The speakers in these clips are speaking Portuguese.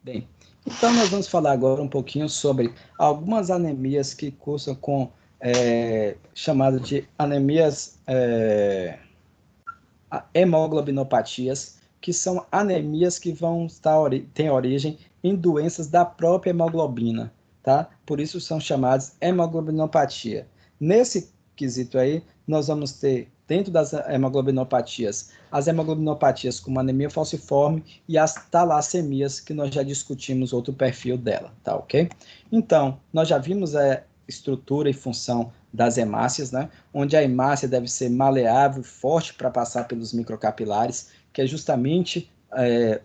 Bem, então nós vamos falar agora um pouquinho sobre algumas anemias que cursam com chamado de anemias hemoglobinopatias, que são anemias que têm origem em doenças da própria hemoglobina, tá? Por isso são chamadas hemoglobinopatia. Nesse quesito aí, nós vamos ter, dentro das hemoglobinopatias, as hemoglobinopatias como anemia falciforme e as talassemias, que nós já discutimos outro perfil dela, tá ok? Então, nós já vimos a estrutura e função das hemácias, né? Onde a hemácia deve ser maleável, forte para passar pelos microcapilares, que é justamente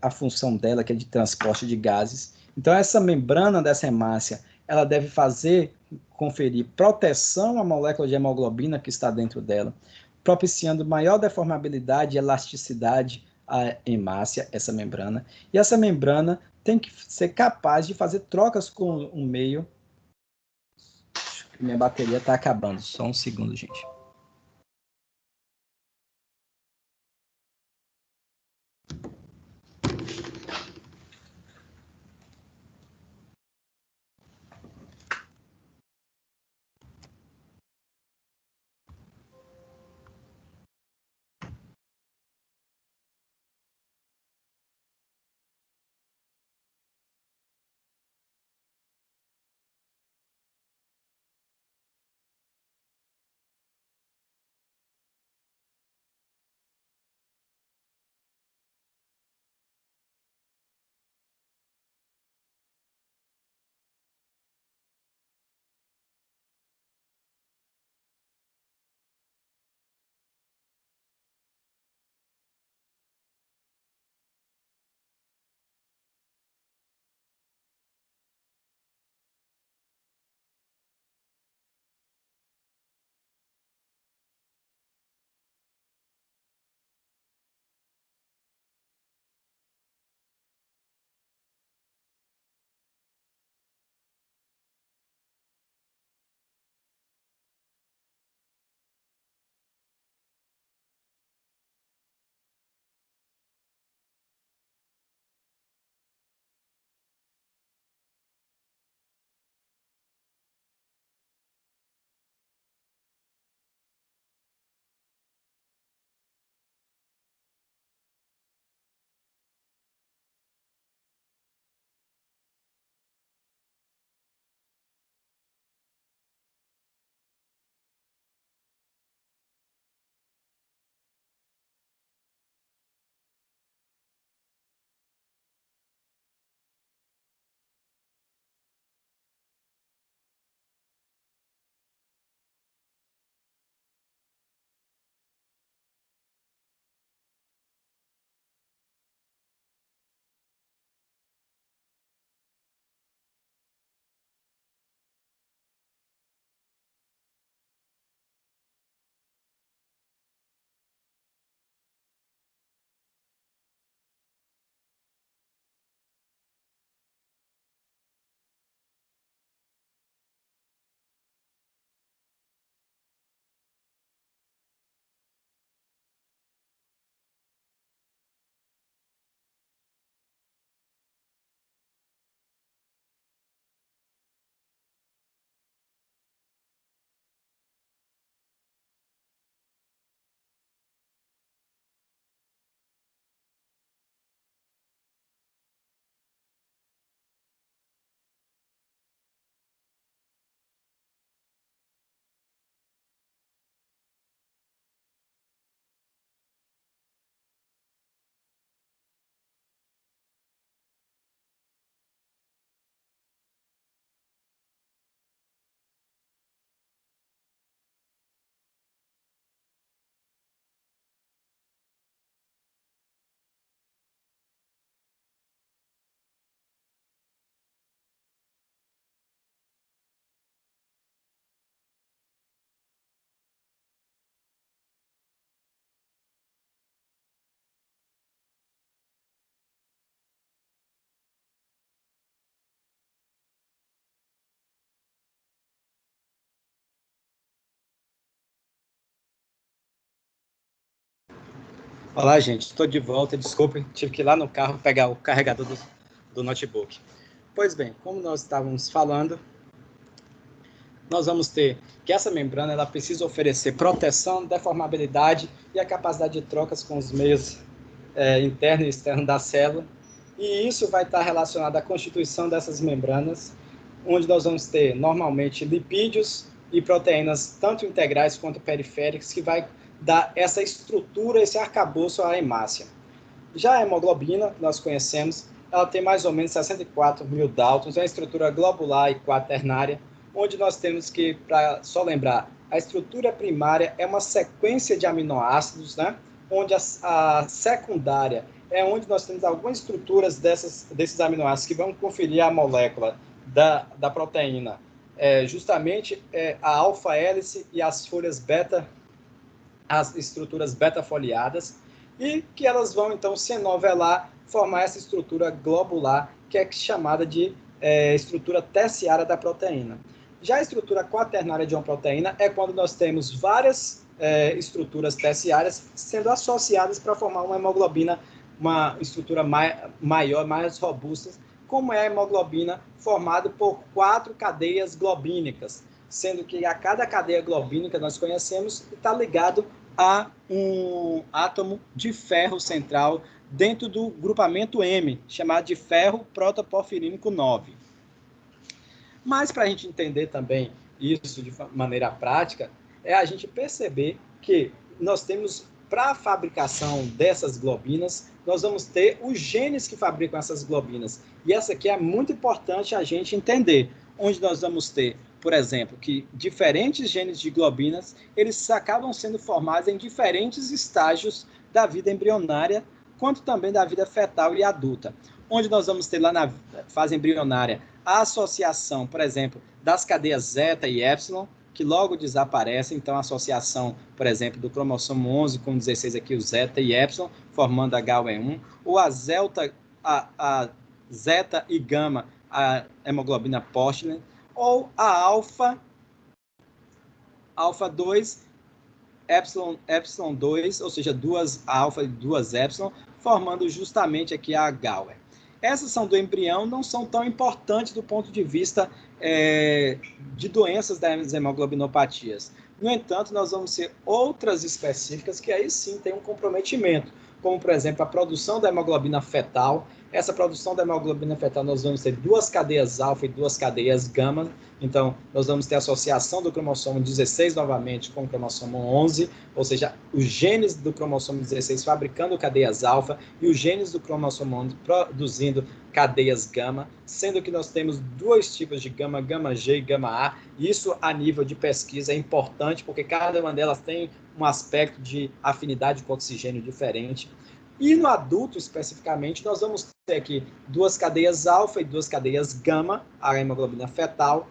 a função dela, que é de transporte de gases. Então, essa membrana dessa hemácia, ela deve conferir proteção à molécula de hemoglobina que está dentro dela, propiciando maior deformabilidade e elasticidade à hemácia, essa membrana. E essa membrana tem que ser capaz de fazer trocas com o meio. Minha bateria está acabando, só um segundo, gente. Olá, gente, estou de volta. Desculpe, tive que ir lá no carro pegar o carregador do notebook. Pois bem, como nós estávamos falando, nós vamos ter que essa membrana ela precisa oferecer proteção, deformabilidade e a capacidade de trocas com os meios interno e externo da célula. E isso vai estar relacionado à constituição dessas membranas, onde nós vamos ter, normalmente, lipídios e proteínas, tanto integrais quanto periféricas, que vai dar essa estrutura, esse arcabouço à hemácia. Já a hemoglobina, nós conhecemos, ela tem mais ou menos 64 mil Daltons, é uma estrutura globular e quaternária, onde nós temos que, para só lembrar, a estrutura primária é uma sequência de aminoácidos, né? Onde a secundária é onde nós temos algumas estruturas desses aminoácidos que vão conferir a molécula da proteína. Justamente a alfa-hélice e as folhas beta, as estruturas beta-foliadas, e que elas vão, então, se enovelar, formar essa estrutura globular, que é chamada de estrutura terciária da proteína. Já a estrutura quaternária de uma proteína é quando nós temos várias estruturas terciárias sendo associadas para formar uma hemoglobina, uma estrutura maior, mais robusta, como é a hemoglobina, formada por 4 cadeias globínicas, sendo que a cada cadeia globínica nós conhecemos está ligado a um átomo de ferro central dentro do grupamento M, chamado de ferro protoporfirínico 9. Mas para a gente entender também isso de maneira prática, é a gente perceber que nós temos, para a fabricação dessas globinas, nós vamos ter os genes que fabricam essas globinas. E essa aqui é muito importante a gente entender, onde nós vamos ter, por exemplo, que diferentes genes de globinas, eles acabam sendo formados em diferentes estágios da vida embrionária, quanto também da vida fetal e adulta. Onde nós vamos ter lá na fase embrionária a associação, por exemplo, das cadeias zeta e épsilon, que logo desaparecem, então a associação, por exemplo, do cromossomo 11 com 16 aqui, o zeta e épsilon, formando a HUE1, ou a zeta e gama, a hemoglobina Postlen, ou a alfa 2, epsilon 2, ou seja, duas alfa e duas épsilon, formando justamente aqui a HUE. Essas são do embrião, não são tão importantes do ponto de vista de doenças das hemoglobinopatias. No entanto, nós vamos ter outras específicas que aí sim tem um comprometimento, como, por exemplo, a produção da hemoglobina fetal. Essa produção da hemoglobina fetal, nós vamos ter 2 cadeias alfa e 2 cadeias gama. Então, nós vamos ter a associação do cromossomo 16 novamente com o cromossomo 11, ou seja, os genes do cromossomo 16 fabricando cadeias alfa e os genes do cromossomo 11 produzindo cadeias gama, sendo que nós temos 2 tipos de gama, gama G e gama A. Isso, a nível de pesquisa, é importante, porque cada uma delas tem um aspecto de afinidade com oxigênio diferente. E no adulto, especificamente, nós vamos ter aqui 2 cadeias alfa e 2 cadeias gama, a hemoglobina fetal.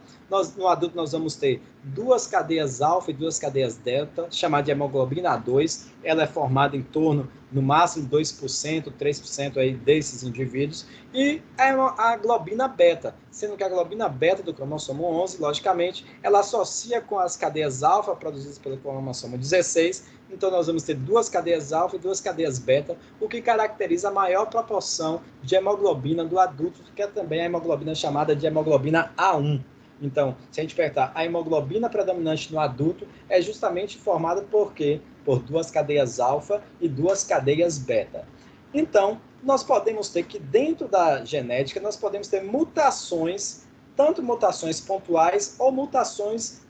No adulto, nós vamos ter 2 cadeias alfa e 2 cadeias delta, chamada de hemoglobina A2. Ela é formada em torno, no máximo, 2%, 3% aí desses indivíduos. E a globina beta, sendo que a globina beta do cromossomo 11, logicamente, ela associa com as cadeias alfa produzidas pelo cromossomo 16. Então, nós vamos ter 2 cadeias alfa e 2 cadeias beta, o que caracteriza a maior proporção de hemoglobina do adulto, que é também a hemoglobina chamada de hemoglobina A1. Então, se a gente perguntar, a hemoglobina predominante no adulto é justamente formada por quê? Por 2 cadeias alfa e 2 cadeias beta. Então, nós podemos ter que dentro da genética, nós podemos ter mutações, tanto mutações pontuais ou mutações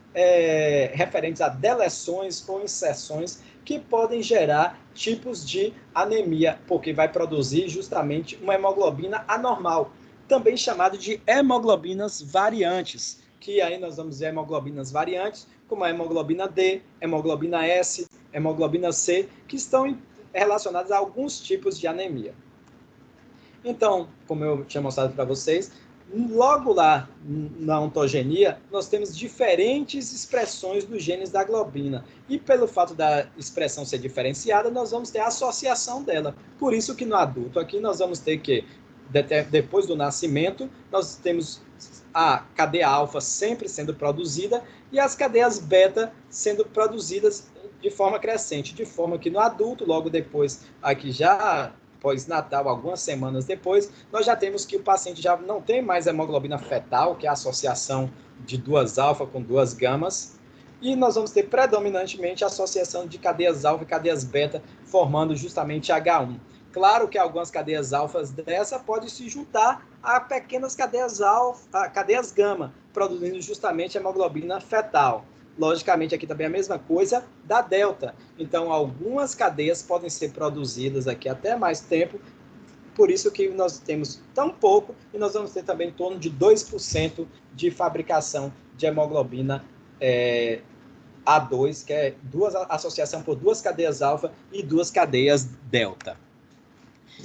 referentes a deleções ou inserções que podem gerar tipos de anemia, porque vai produzir justamente uma hemoglobina anormal, também chamado de hemoglobinas variantes, que aí nós vamos ver hemoglobinas variantes, como a hemoglobina D, hemoglobina S, hemoglobina C, que estão relacionadas a alguns tipos de anemia. Então, como eu tinha mostrado para vocês, logo lá na ontogenia, nós temos diferentes expressões dos genes da globina. E pelo fato da expressão ser diferenciada, nós vamos ter a associação dela. Por isso que no adulto aqui nós vamos ter que, depois do nascimento, nós temos a cadeia alfa sempre sendo produzida e as cadeias beta sendo produzidas de forma crescente, de forma que no adulto, logo depois, aqui já pós-natal, algumas semanas depois, nós já temos que o paciente já não tem mais hemoglobina fetal, que é a associação de duas alfa com duas gamas, e nós vamos ter predominantemente a associação de cadeias alfa e cadeias beta, formando justamente H1. Claro que algumas cadeias alfas dessa podem se juntar a pequenas cadeias alfa, cadeias gama, produzindo justamente hemoglobina fetal. Logicamente, aqui também é a mesma coisa da delta. Então, algumas cadeias podem ser produzidas aqui até mais tempo, por isso que nós temos tão pouco, e nós vamos ter também em torno de 2% de fabricação de hemoglobina A2, que é associação por duas cadeias alfa e duas cadeias delta.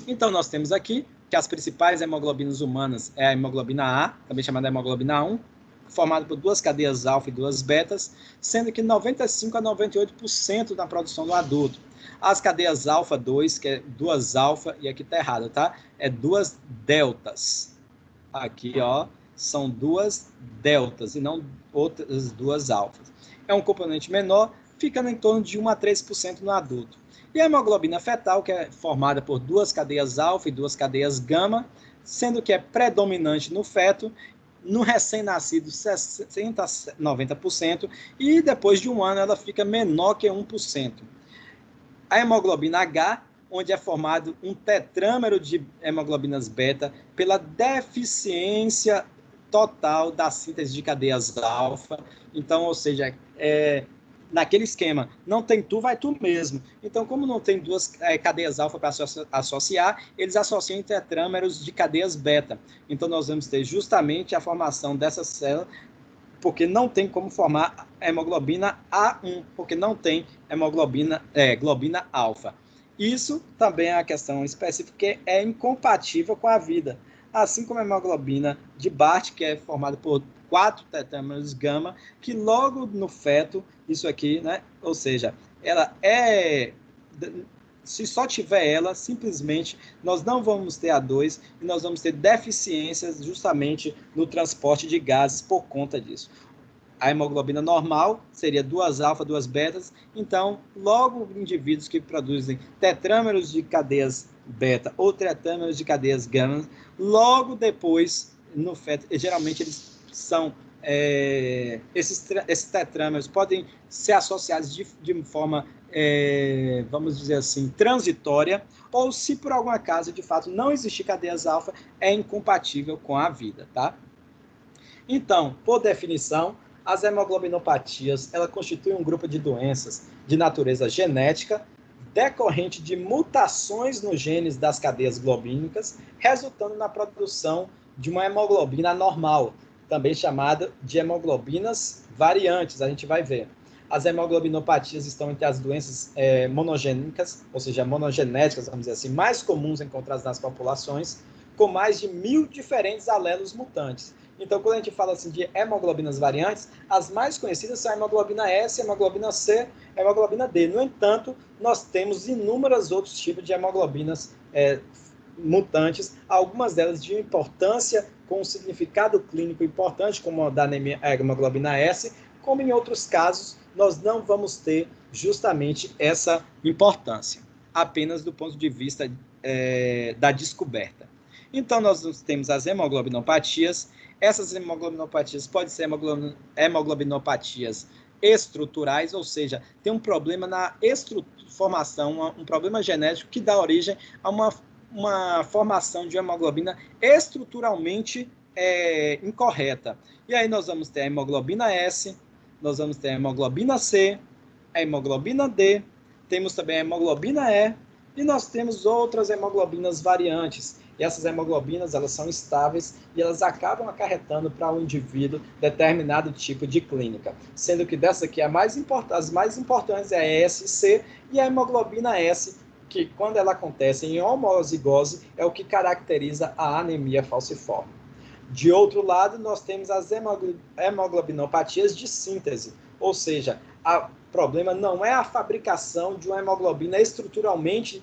Então, nós temos aqui que as principais hemoglobinas humanas é a hemoglobina A, também chamada hemoglobina A1, formada por duas cadeias alfa e duas betas, sendo que 95 a 98% da produção do adulto. As cadeias alfa 2, que é duas alfa, e aqui está errado, tá? É duas deltas. Aqui, ó, são duas deltas e não outras duas alfas. É um componente menor, ficando em torno de 1 a 3% no adulto. E a hemoglobina fetal, que é formada por duas cadeias alfa e duas cadeias gama, sendo que é predominante no feto, no recém-nascido 60 a 90%, e depois de um ano ela fica menor que 1%. A hemoglobina H, onde é formado um tetrâmero de hemoglobinas beta pela deficiência total da síntese de cadeias alfa. Então, ou seja, naquele esquema, não tem tu, vai tu mesmo. Então, como não tem duas cadeias alfa para associar, eles associam em tetrâmeros de cadeias beta. Então, nós vamos ter justamente a formação dessa célula, porque não tem como formar hemoglobina A1, porque não tem globina alfa. Isso também é uma questão específica que é incompatível com a vida. Assim como a hemoglobina de Bart, que é formada por 4 tetâmeros gama, que logo no feto, isso aqui, né? Ou seja, ela se só tiver ela, simplesmente nós não vamos ter A2 e nós vamos ter deficiências justamente no transporte de gases por conta disso. A hemoglobina normal seria duas alfa, duas betas, então logo indivíduos que produzem tetrâmeros de cadeias beta ou tetrâmeros de cadeias gama, logo depois no feto, geralmente eles são esses tetrâmeros podem ser associados de forma, vamos dizer assim, transitória, ou se por algum acaso, de fato, não existir cadeias alfa, é incompatível com a vida, tá? Então, por definição, as hemoglobinopatias, ela constituem um grupo de doenças de natureza genética, decorrente de mutações nos genes das cadeias globínicas, resultando na produção de uma hemoglobina anormal, também chamada de hemoglobinas variantes, a gente vai ver. As hemoglobinopatias estão entre as doenças monogênicas, ou seja, monogenéticas, vamos dizer assim, mais comuns encontradas nas populações, com mais de 1.000 diferentes alelos mutantes. Então, quando a gente fala assim de hemoglobinas variantes, as mais conhecidas são a hemoglobina S, a hemoglobina C, a hemoglobina D. No entanto, nós temos inúmeros outros tipos de hemoglobinas mutantes, algumas delas de importância, com um significado clínico importante, como a da hemoglobina S, como em outros casos, nós não vamos ter justamente essa importância, apenas do ponto de vista da descoberta. Então, nós temos as hemoglobinopatias. Essas hemoglobinopatias podem ser hemoglobinopatias estruturais, ou seja, tem um problema na formação, um problema genético que dá origem a uma formação de hemoglobina estruturalmente incorreta. E aí nós vamos ter a hemoglobina S, nós vamos ter a hemoglobina C, a hemoglobina D, temos também a hemoglobina E, e nós temos outras hemoglobinas variantes. E essas hemoglobinas, elas são estáveis e elas acabam acarretando para um indivíduo determinado tipo de clínica. Sendo que dessa aqui, as mais importantes é a ESC e a hemoglobina S, que quando ela acontece em homozigose, é o que caracteriza a anemia falciforme. De outro lado, nós temos as hemoglobinopatias de síntese, ou seja, o problema não é a fabricação de uma hemoglobina estruturalmente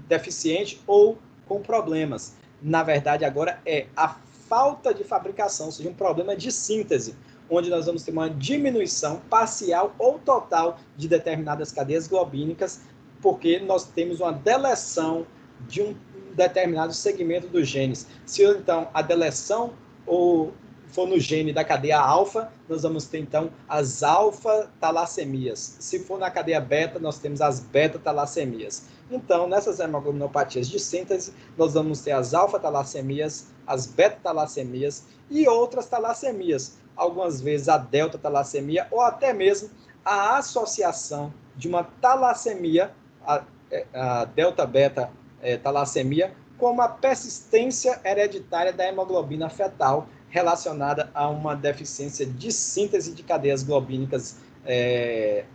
deficiente ou com problemas. Na verdade, agora é a falta de fabricação, ou seja, um problema de síntese, onde nós vamos ter uma diminuição parcial ou total de determinadas cadeias globínicas porque nós temos uma deleção de um determinado segmento dos genes. Se então a deleção for no gene da cadeia alfa, nós vamos ter então as alfa-talassemias. Se for na cadeia beta, nós temos as beta-talassemias. Então, nessas hemoglobinopatias de síntese, nós vamos ter as alfa-talassemias, as beta-talassemias e outras talassemias. Algumas vezes a delta-talassemia ou até mesmo a associação de uma talassemia, a delta-beta-talassemia, com uma persistência hereditária da hemoglobina fetal relacionada a uma deficiência de síntese de cadeias globínicas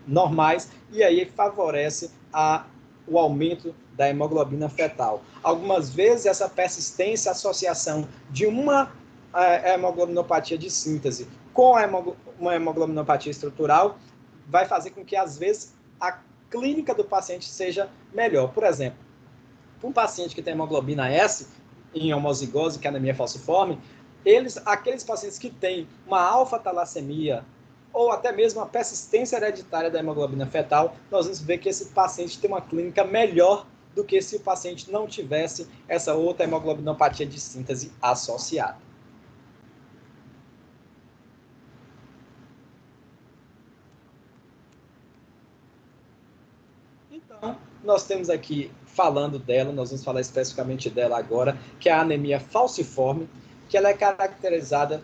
normais, e aí favorece o aumento da hemoglobina fetal. Algumas vezes essa persistência, associação de uma hemoglobinopatia de síntese com uma hemoglobinopatia estrutural vai fazer com que, às vezes, a clínica do paciente seja melhor. Por exemplo, um paciente que tem hemoglobina S em homozigose, que é anemia falciforme, aqueles pacientes que têm uma alfa-talassemia ou até mesmo uma persistência hereditária da hemoglobina fetal, nós vamos ver que esse paciente tem uma clínica melhor do que se o paciente não tivesse essa outra hemoglobinopatia de síntese associada. Então, nós temos aqui, falando dela, nós vamos falar especificamente dela agora, que é a anemia falciforme, que ela é caracterizada,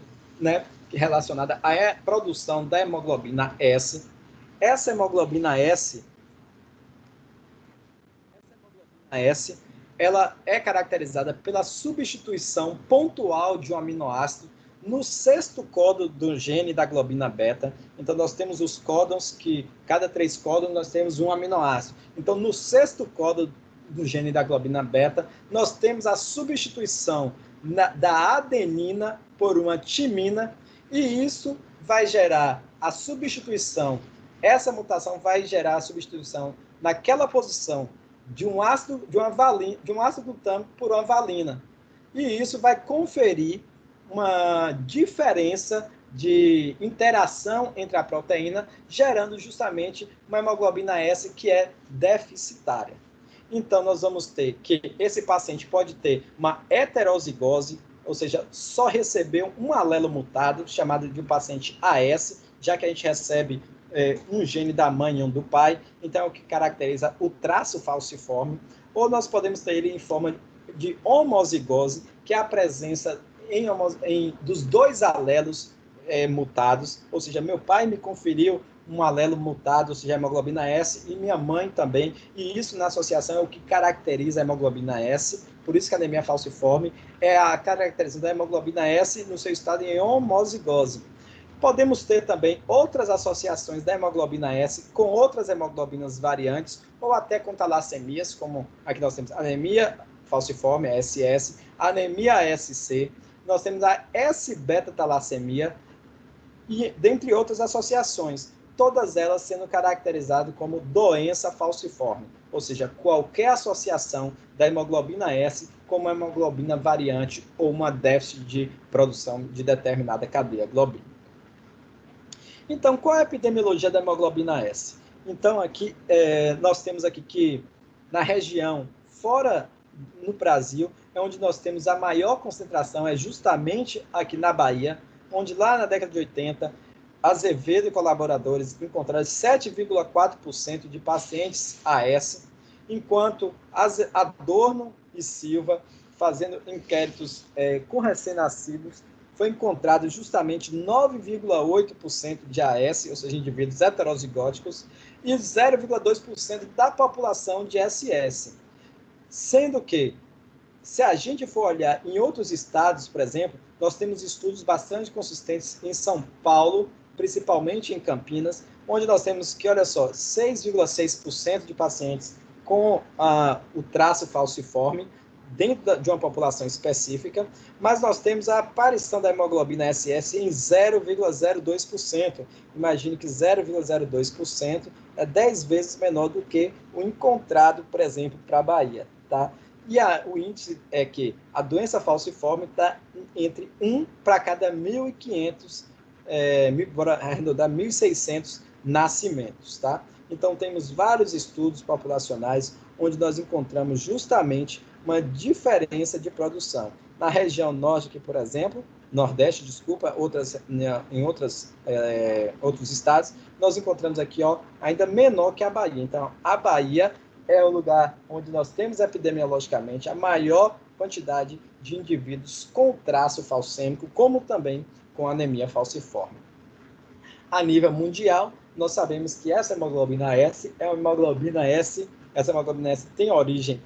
relacionada à produção da hemoglobina S. Essa hemoglobina S, ela é caracterizada pela substituição pontual de um aminoácido no sexto códon do gene da globina beta. Então, nós temos os códons que, cada 3 códons, nós temos um aminoácido. Então, no sexto códon do gene da globina beta, nós temos a substituição da adenina por uma timina, e isso vai gerar a substituição, essa mutação vai gerar a substituição naquela posição de um ácido glutâmico por uma valina. E isso vai conferir uma diferença de interação entre a proteína, gerando justamente uma hemoglobina S que é deficitária. Então, nós vamos ter que esse paciente pode ter uma heterozigose, ou seja, só recebeu um alelo mutado, chamado de um paciente AS, já que a gente recebe um gene da mãe e um do pai, então é o que caracteriza o traço falciforme, ou nós podemos ter ele em forma de homozigose, que é a presença dos 2 alelos mutados, ou seja, meu pai me conferiu um alelo mutado, ou seja, a hemoglobina S, e minha mãe também, e isso na associação é o que caracteriza a hemoglobina S, por isso que a anemia falciforme é a caracterização da hemoglobina S no seu estado em homozigose. Podemos ter também outras associações da hemoglobina S com outras hemoglobinas variantes, ou até com talassemias, como aqui nós temos anemia falciforme, a SS, anemia SC, nós temos a S-beta-talassemia, e dentre outras associações, todas elas sendo caracterizadas como doença falciforme, ou seja, qualquer associação da hemoglobina S com uma hemoglobina variante ou uma déficit de produção de determinada cadeia globínica. Então, qual é a epidemiologia da hemoglobina S? Então, aqui, nós temos aqui que na região fora no Brasil, é onde nós temos a maior concentração, é justamente aqui na Bahia, onde lá na década de 80, Azevedo e colaboradores encontraram 7,4% de pacientes AS, enquanto Adorno e Silva, fazendo inquéritos com recém-nascidos, foi encontrado justamente 9,8% de AS, ou seja, indivíduos heterozigóticos, e 0,2% da população de SS. Sendo que, se a gente for olhar em outros estados, por exemplo, nós temos estudos bastante consistentes em São Paulo, principalmente em Campinas, onde nós temos que, olha só, 6,6% de pacientes com o traço falciforme dentro de uma população específica, mas nós temos a aparição da hemoglobina SS em 0,02%. Imagine que 0,02% é 10 vezes menor do que o encontrado, por exemplo, para a Bahia, tá? E o índice é que a doença falciforme está entre 1 para cada 1.500, bora arredondar 1.600 nascimentos, tá? Então, temos vários estudos populacionais onde nós encontramos justamente uma diferença de produção. Na região norte, aqui, por exemplo, nordeste, desculpa, em outros estados, nós encontramos aqui ainda menor que a Bahia. Então, a Bahia é o lugar onde nós temos epidemiologicamente a maior quantidade de indivíduos com traço falcêmico, como também com anemia falciforme. A nível mundial, nós sabemos que essa hemoglobina S é uma hemoglobina S, essa hemoglobina S tem origem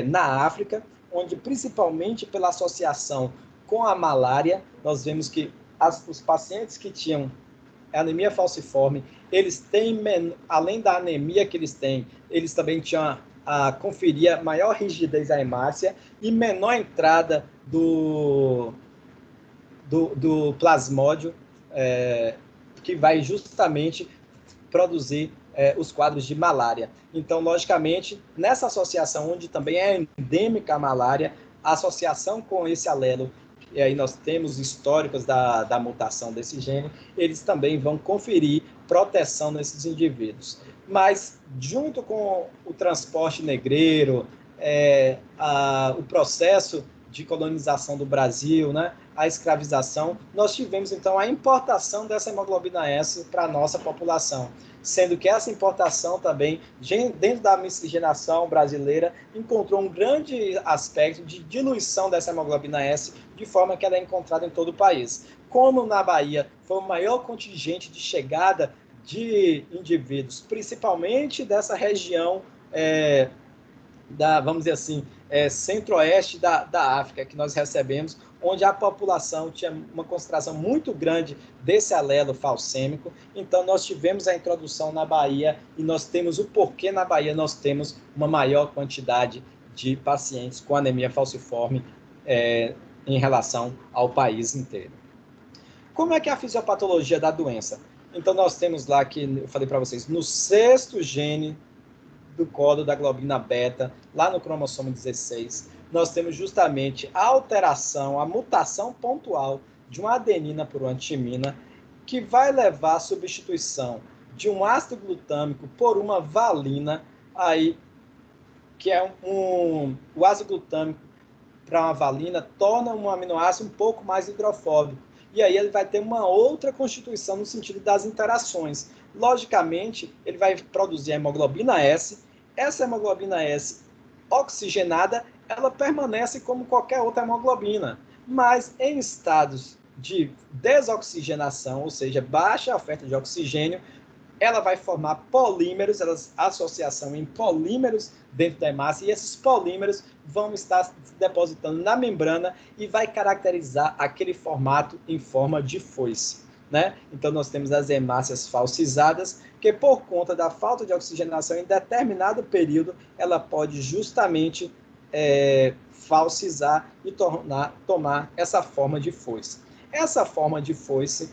na África, onde principalmente pela associação com a malária, nós vemos que os pacientes que tinham anemia falciforme, eles têm, além da anemia que eles também tinham conferia maior rigidez da hemácia e menor entrada do plasmódio, que vai justamente produzir os quadros de malária. Então, logicamente, nessa associação, onde também é endêmica a malária, a associação com esse alelo, e aí nós temos históricos da mutação desse gene, eles também vão conferir proteção nesses indivíduos. Mas, junto com o transporte negreiro, o processo de colonização do Brasil, né, a escravização, nós tivemos, então, a importação dessa hemoglobina S para a nossa população, sendo que essa importação também, dentro da miscigenação brasileira, encontrou um grande aspecto de diluição dessa hemoglobina S, de forma que ela é encontrada em todo o país. Como na Bahia foi o maior contingente de chegada de indivíduos, principalmente dessa região vamos dizer assim, centro-oeste da África, que nós recebemos, onde a população tinha uma concentração muito grande desse alelo falcêmico. Então, nós tivemos a introdução na Bahia e nós temos o porquê na Bahia nós temos uma maior quantidade de pacientes com anemia falciforme em relação ao país inteiro. Como é que é a fisiopatologia da doença? Então, nós temos lá, que eu falei para vocês, no 6º gene do código da globina beta, lá no cromossomo 16, nós temos justamente a alteração, a mutação pontual de uma adenina por uma timina, que vai levar à substituição de um ácido glutâmico por uma valina, que é o ácido glutâmico para uma valina torna um aminoácido um pouco mais hidrofóbico. E aí ele vai ter uma outra constituição no sentido das interações. Logicamente, ele vai produzir a hemoglobina S. Essa hemoglobina S oxigenada, ela permanece como qualquer outra hemoglobina, mas em estados de desoxigenação, ou seja, baixa oferta de oxigênio, ela vai formar polímeros, associação em polímeros dentro da hemácia, e esses polímeros vão estar se depositando na membrana e vai caracterizar aquele formato em forma de foice, né? Então, nós temos as hemácias falcizadas, que por conta da falta de oxigenação em determinado período, ela pode justamente falcizar e tomar essa forma de foice. Essa forma de foice,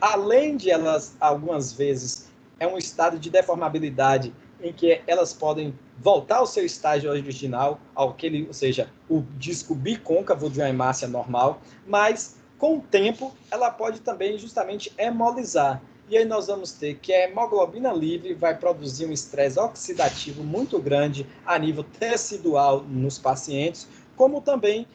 além de elas, algumas vezes, é um estado de deformabilidade em que elas podem voltar ao seu estágio original, ou seja, o disco bicôncavo de uma hemácia normal, mas com o tempo ela pode também justamente hemolizar. E aí nós vamos ter que a hemoglobina livre vai produzir um estresse oxidativo muito grande a nível tecidual nos pacientes, como também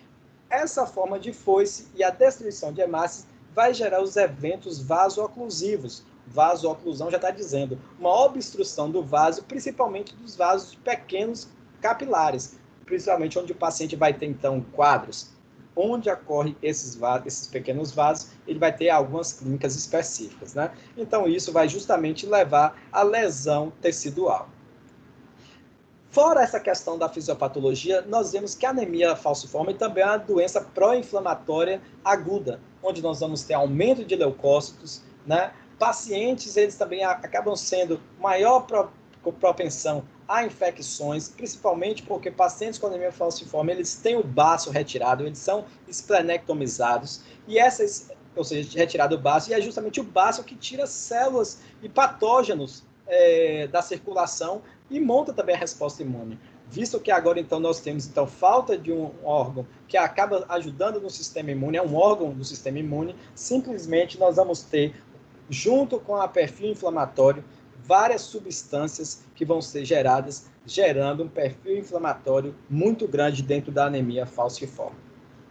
essa forma de foice e a destruição de hemácias vai gerar os eventos vaso-oclusivos. Vaso-oclusão já está dizendo, uma obstrução do vaso, principalmente dos vasos pequenos capilares, principalmente onde o paciente vai ter, então, quadros. Onde ocorrem esses pequenos vasos, ele vai ter algumas clínicas específicas, né? Então, isso vai justamente levar à lesão tecidual. Fora essa questão da fisiopatologia, nós vemos que a anemia falciforme também é uma doença pró-inflamatória aguda, onde nós vamos ter aumento de leucócitos, né? Pacientes, eles também acabam sendo maior propensão a infecções, principalmente porque pacientes com anemia falciforme, eles têm o baço retirado, eles são esplenectomizados, ou seja, retirado o baço, e é justamente o baço que tira células e patógenos da circulação e monta também a resposta imune. Visto que agora, então, nós temos falta de um órgão que acaba ajudando no sistema imune, é um órgão do sistema imune, simplesmente nós vamos ter, junto com o perfil inflamatório, várias substâncias que vão ser geradas, gerando um perfil inflamatório muito grande dentro da anemia falciforme.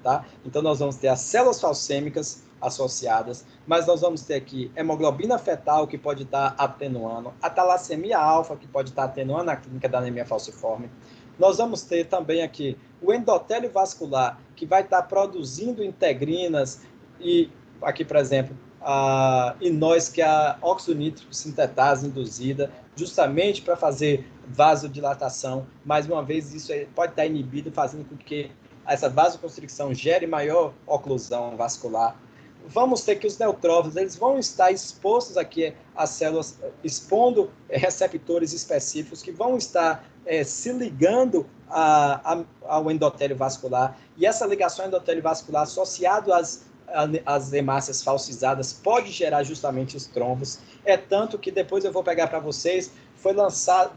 Tá? Então, nós vamos ter as células falcêmicas associadas, mas nós vamos ter aqui hemoglobina fetal, que pode estar atenuando, a talassemia alfa, que pode estar atenuando a clínica da anemia falciforme. Nós vamos ter também aqui o endotélio vascular, que vai estar produzindo integrinas, e aqui, por exemplo, a inós, que é a óxido nítrico sintetase induzida, justamente para fazer vasodilatação. Mais uma vez, isso pode estar inibido, fazendo com que essa vasoconstricção gere maior oclusão vascular. Vamos ter que os neutrófilos, eles vão estar expostos aqui às células, expondo receptores específicos que vão estar se ligando ao endotélio vascular, e essa ligação endotélio vascular associado às hemácias falcizadas pode gerar justamente os trombos. É tanto que depois eu vou pegar para vocês, foi lançado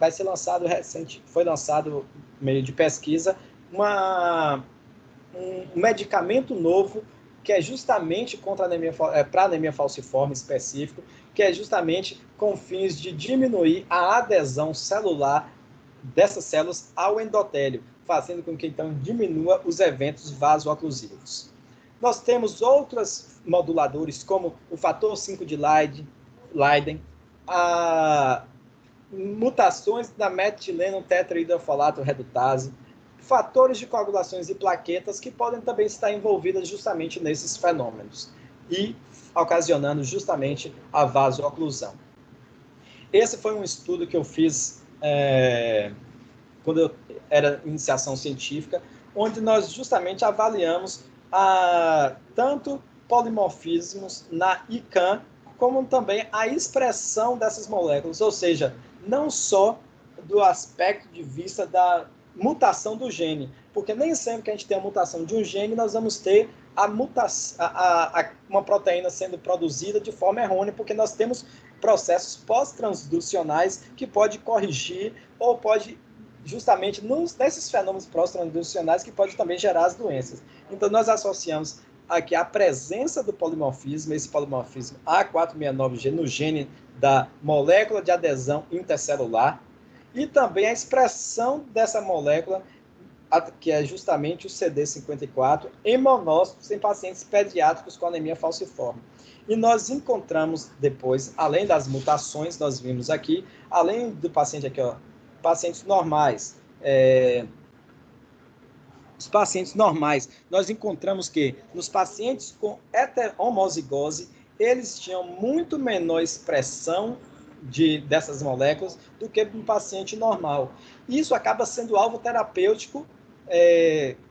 meio de pesquisa, um medicamento novo que é justamente contra para anemia falciforme específico, que é justamente com fins de diminuir a adesão celular dessas células ao endotélio, fazendo com que então diminua os eventos vaso-oclusivos. Nós temos outros moduladores, como o fator 5 de Leiden, mutações da metileno tetrahidrofolato redutase, fatores de coagulações e plaquetas que podem também estar envolvidas justamente nesses fenômenos e ocasionando justamente a vaso-oclusão. Esse foi um estudo que eu fiz quando eu era iniciação científica, onde nós justamente avaliamos tanto polimorfismos na ICAM, como também a expressão dessas moléculas, ou seja, não só do aspecto de vista da mutação do gene, porque nem sempre que a gente tem a mutação de um gene, nós vamos ter uma proteína sendo produzida de forma errônea, porque nós temos processos pós-transducionais que pode corrigir ou pode justamente nesses fenômenos pós-transducionais que pode também gerar as doenças. Então, nós associamos aqui a presença do polimorfismo, esse polimorfismo A469G no gene da molécula de adesão intercelular, e também a expressão dessa molécula, que é justamente o CD54, em monócitos em pacientes pediátricos com anemia falciforme. E nós encontramos depois, além das mutações, nós vimos aqui, além do paciente aqui, ó, pacientes normais, os pacientes normais, nós encontramos que nos pacientes com homozigose, eles tinham muito menor expressão dessas moléculas do que no paciente normal. Isso acaba sendo alvo terapêutico,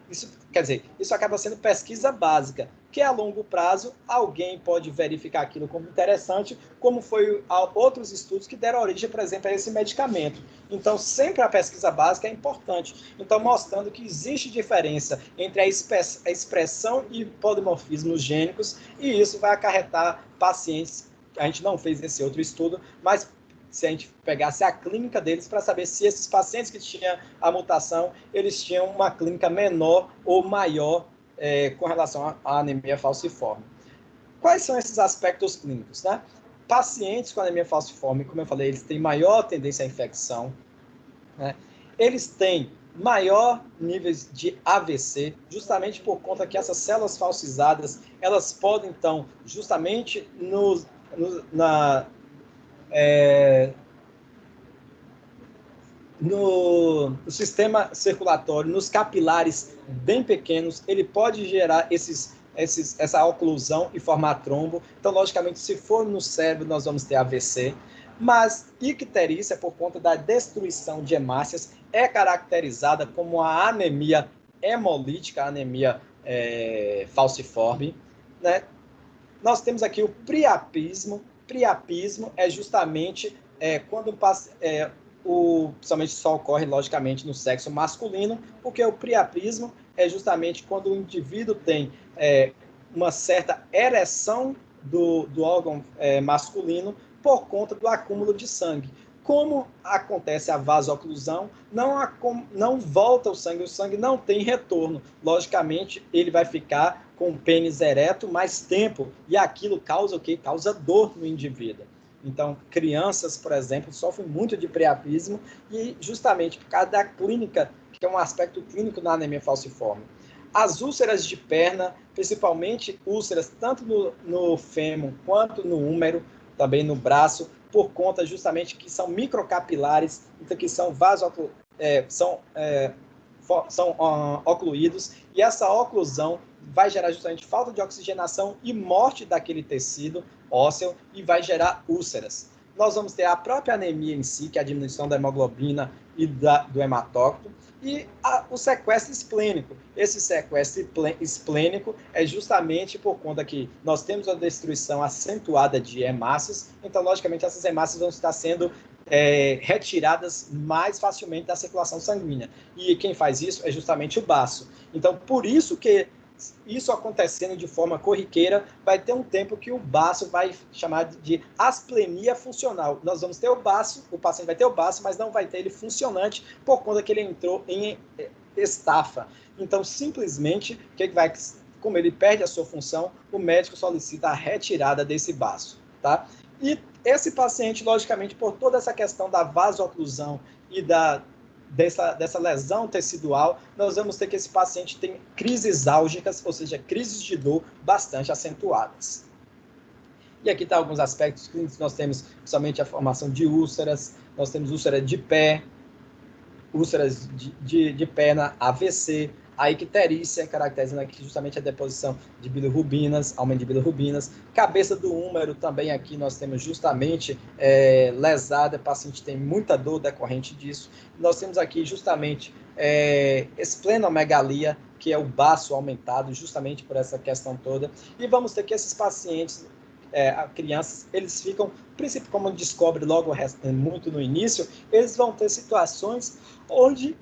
isso acaba sendo pesquisa básica, que a longo prazo alguém pode verificar aquilo como interessante, como foi outros estudos que deram origem, por exemplo, a esse medicamento. Então, sempre a pesquisa básica é importante. Então, mostrando que existe diferença entre a expressão e polimorfismos gênicos, e isso vai acarretar pacientes. A gente não fez esse outro estudo, mas se a gente pegasse a clínica deles para saber se esses pacientes que tinham a mutação, eles tinham uma clínica menor ou maior com relação à anemia falciforme. Quais são esses aspectos clínicos, né? Pacientes com anemia falciforme, como eu falei, eles têm maior tendência à infecção, né? Eles têm maior níveis de AVC, justamente por conta que essas células falcizadas, elas podem, então, justamente no sistema circulatório, nos capilares bem pequenos, ele pode gerar essa oclusão e formar trombo. Então, logicamente, se for no cérebro, nós vamos ter AVC. Mas icterícia, por conta da destruição de hemácias, é caracterizada como a anemia hemolítica, a anemia falciforme, né? Nós temos aqui o priapismo. Priapismo é justamente quando principalmente só ocorre, logicamente, no sexo masculino, porque o priapismo é justamente quando o indivíduo tem uma certa ereção do órgão masculino por conta do acúmulo de sangue. Como acontece a vasoclusão, não volta o sangue não tem retorno. Logicamente, ele vai ficar com o pênis ereto mais tempo, e aquilo causa o quê? Causa dor no indivíduo. Então, crianças, por exemplo, sofrem muito de priapismo e justamente por causa da clínica, que é um aspecto clínico na anemia falciforme. As úlceras de perna, principalmente úlceras tanto no fêmur quanto no húmero, também no braço, por conta justamente que são microcapilares, então que são ocluídos, e essa oclusão vai gerar justamente falta de oxigenação e morte daquele tecido ósseo e vai gerar úlceras. Nós vamos ter a própria anemia em si, que é a diminuição da hemoglobina e do hematócrito, e o sequestro esplênico. Esse sequestro esplênico é justamente por conta que nós temos a destruição acentuada de hemácias, então, logicamente, essas hemácias vão estar sendo retiradas mais facilmente da circulação sanguínea. E quem faz isso é justamente o baço. Então, por isso que isso acontecendo de forma corriqueira, vai ter um tempo que o baço vai chamar de asplenia funcional. Nós vamos ter o baço, o paciente vai ter o baço, mas não vai ter ele funcionante por conta que ele entrou em estafa. Então, simplesmente, como ele perde a sua função, o médico solicita a retirada desse baço, tá? E esse paciente, logicamente, por toda essa questão da vasoclusão e dessa lesão tecidual, nós vamos ter que esse paciente tem crises álgicas, ou seja, crises de dor bastante acentuadas. E aqui está alguns aspectos clínicos, nós temos somente a formação de úlceras, nós temos úlcera de pé, úlceras de perna, AVC, a icterícia, caracterizando aqui justamente a deposição de bilirrubinas, aumento de bilirrubinas. Cabeça do húmero, também aqui nós temos justamente lesada, o paciente tem muita dor decorrente disso. Nós temos aqui justamente esplenomegalia, que é o baço aumentado, justamente por essa questão toda. E vamos ter que esses pacientes, crianças, eles ficam, principalmente como descobre logo muito no início, eles vão ter situações onde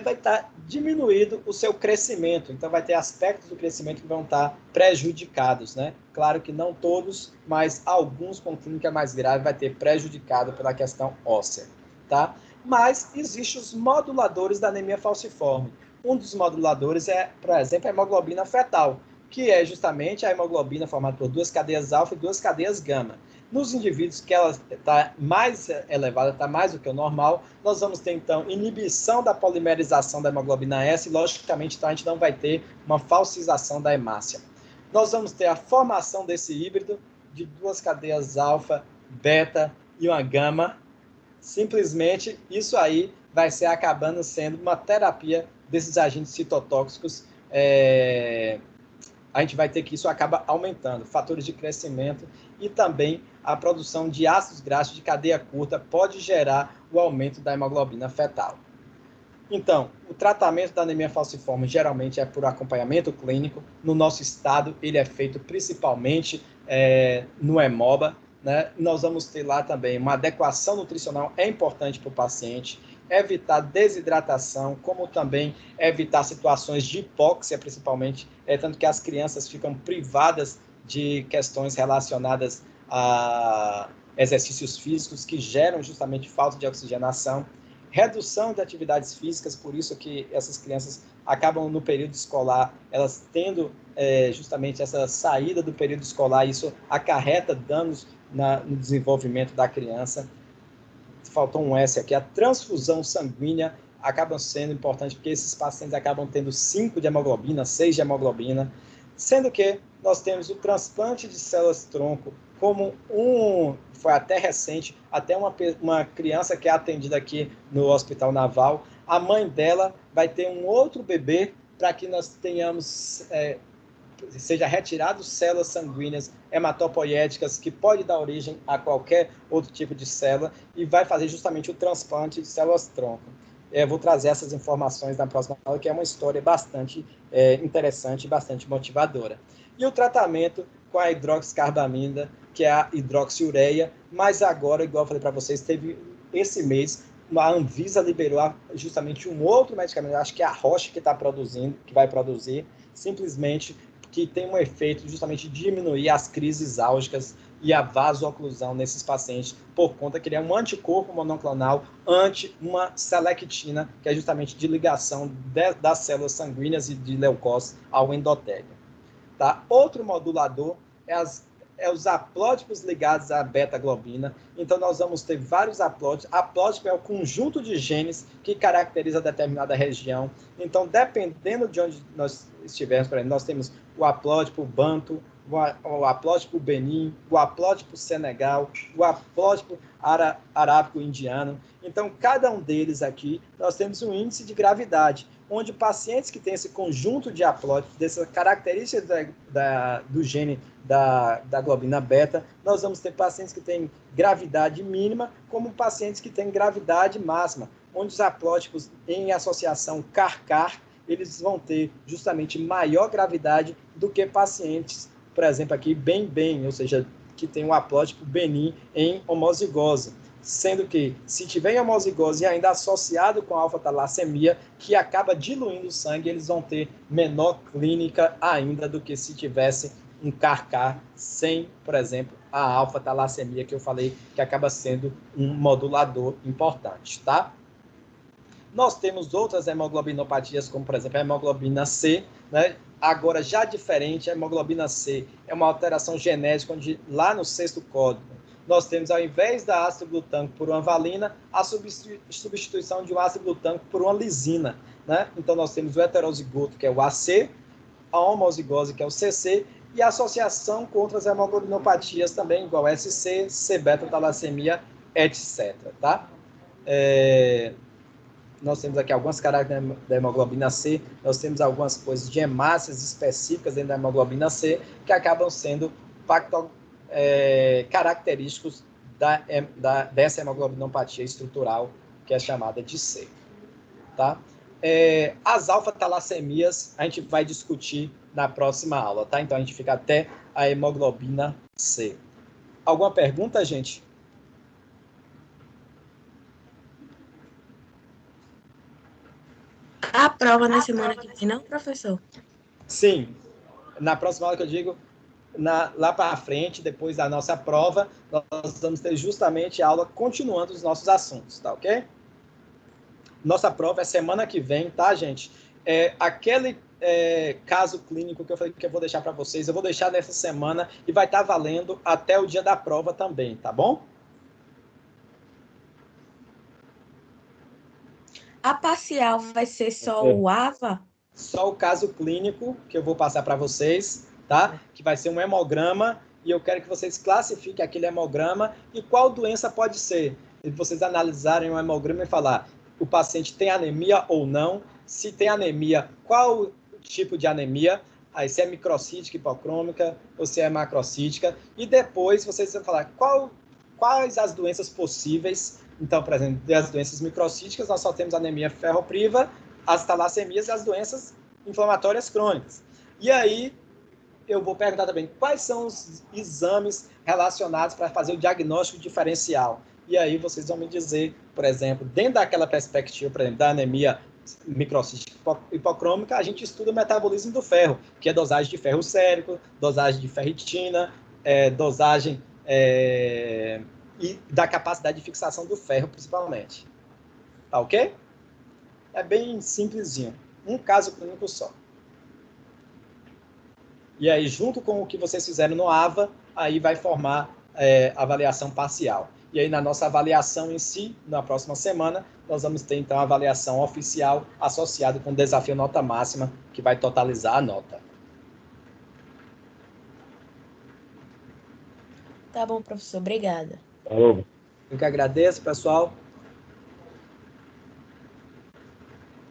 vai estar diminuído o seu crescimento. Então, vai ter aspectos do crescimento que vão estar prejudicados, né? Claro que não todos, mas alguns com clínica mais grave vai ter prejudicado pela questão óssea, tá? Mas existem os moduladores da anemia falciforme. Um dos moduladores é, por exemplo, a hemoglobina fetal, que é justamente a hemoglobina formada por 2 cadeias alfa e 2 cadeias gama. Nos indivíduos que ela está mais elevada, está mais do que o normal, nós vamos ter, então, inibição da polimerização da hemoglobina S e, logicamente, então, a gente não vai ter uma falcização da hemácia. Nós vamos ter a formação desse híbrido de 2 cadeias alfa, beta e uma gama. Simplesmente, isso aí vai ser acabando sendo uma terapia desses agentes citotóxicos. A gente vai ter que isso acaba aumentando, fatores de crescimento e também a produção de ácidos graxos de cadeia curta pode gerar o aumento da hemoglobina fetal. Então, o tratamento da anemia falciforme geralmente é por acompanhamento clínico. No nosso estado, ele é feito principalmente no Hemoba, né? Nós vamos ter lá também uma adequação nutricional, é importante para o paciente, evitar desidratação, como também evitar situações de hipóxia, principalmente, tanto que as crianças ficam privadas de questões relacionadas a exercícios físicos que geram justamente falta de oxigenação, redução de atividades físicas, por isso que essas crianças acabam no período escolar, elas tendo justamente essa saída do período escolar, isso acarreta danos no desenvolvimento da criança. Faltou um S aqui, a transfusão sanguínea acaba sendo importante, porque esses pacientes acabam tendo 5 de hemoglobina, 6 de hemoglobina, sendo que nós temos o transplante de células-tronco como foi até recente, até uma criança que é atendida aqui no Hospital Naval, a mãe dela vai ter um outro bebê para que nós tenhamos, seja retirado células sanguíneas hematopoéticas, que pode dar origem a qualquer outro tipo de célula, e vai fazer justamente o transplante de células-tronco. Vou trazer essas informações na próxima aula, que é uma história bastante interessante e bastante motivadora. E o tratamento com a hidroxicarbamida, que é a hidroxiureia, mas agora, igual eu falei para vocês, teve esse mês, a Anvisa liberou justamente um outro medicamento, acho que é a Roche que está produzindo, que vai produzir, simplesmente que tem um efeito justamente de diminuir as crises álgicas e a vasoclusão nesses pacientes, por conta que ele é um anticorpo monoclonal ante uma selectina, que é justamente de ligação das células sanguíneas e de leucócitos ao endotélio. Tá? Outro modulador os haplótipos ligados à beta-globina. Então, nós vamos ter vários haplótipos. Haplótipo é o conjunto de genes que caracteriza determinada região. Então, dependendo de onde nós estivermos, por exemplo, nós temos o haplótipo banto, o haplótipo benin, o haplótipo senegal, o haplótipo arábico-indiano. Então, cada um deles aqui, nós temos um índice de gravidade, onde pacientes que têm esse conjunto de haplótipos, dessa característica do gene da globina beta, nós vamos ter pacientes que têm gravidade mínima, como pacientes que têm gravidade máxima, onde os haplótipos em associação car-car, eles vão ter justamente maior gravidade do que pacientes, por exemplo, aqui bem, ou seja, que tem um haplótipo benin em homozigose. Sendo que, se tiver em homozigose e ainda associado com alfa-talassemia, que acaba diluindo o sangue, eles vão ter menor clínica ainda do que se tivesse um CAR-CAR sem, por exemplo, a alfa-talassemia, que eu falei que acaba sendo um modulador importante, tá? Nós temos outras hemoglobinopatias, como, por exemplo, a hemoglobina C, né? Agora, já diferente, a hemoglobina C é uma alteração genética, onde lá no 6º código, nós temos, ao invés da ácido glutâmico por uma valina, a substituição de um ácido glutâmico por uma lisina, né? Então, nós temos o heterozigoto, que é o AC, a homozigose, que é o CC, e a associação com outras hemoglobinopatias também, igual SC, C-beta-talassemia, etc. Tá? Nós temos aqui algumas características da hemoglobina C, nós temos algumas coisas de hemácias específicas dentro da hemoglobina C, que acabam sendo característicos dessa hemoglobinopatia estrutural, que é chamada de C. Tá? As alfa-talassemias a gente vai discutir na próxima aula, tá? Então a gente fica até a hemoglobina C. Alguma pergunta, gente? A prova na semana que vem, não, professor? Sim. Na próxima aula que eu digo, lá para frente, depois da nossa prova, nós vamos ter justamente a aula continuando os nossos assuntos, tá ok? Nossa prova é semana que vem, tá, gente? Aquele caso clínico que eu falei que eu vou deixar para vocês, eu vou deixar nessa semana e vai estar valendo até o dia da prova também, tá bom? A parcial vai ser só o AVA? Só o caso clínico que eu vou passar para vocês, tá? Que vai ser um hemograma e eu quero que vocês classifiquem aquele hemograma e qual doença pode ser. E vocês analisarem o hemograma e falar o paciente tem anemia ou não, se tem anemia, qual tipo de anemia, aí se é microcítica, hipocrômica ou se é macrocítica, e depois vocês vão falar quais as doenças possíveis. Então, por exemplo, das doenças microcíticas, nós só temos anemia ferropriva, as talassemias e as doenças inflamatórias crônicas. E aí, eu vou perguntar também quais são os exames relacionados para fazer o diagnóstico diferencial. E aí vocês vão me dizer, por exemplo, dentro daquela perspectiva, por exemplo, da anemia microcística hipocrômica, a gente estuda o metabolismo do ferro, que é dosagem de ferro sérico, dosagem de ferritina, dosagem e da capacidade de fixação do ferro, principalmente. Tá ok? É bem simplesinho. Um caso clínico só. E aí, junto com o que vocês fizeram no AVA, aí vai formar avaliação parcial. E aí, na nossa avaliação em si, na próxima semana, nós vamos ter, então, a avaliação oficial associada com o desafio nota máxima, que vai totalizar a nota. Tá bom, professor. Obrigada. Eu que agradeço, pessoal.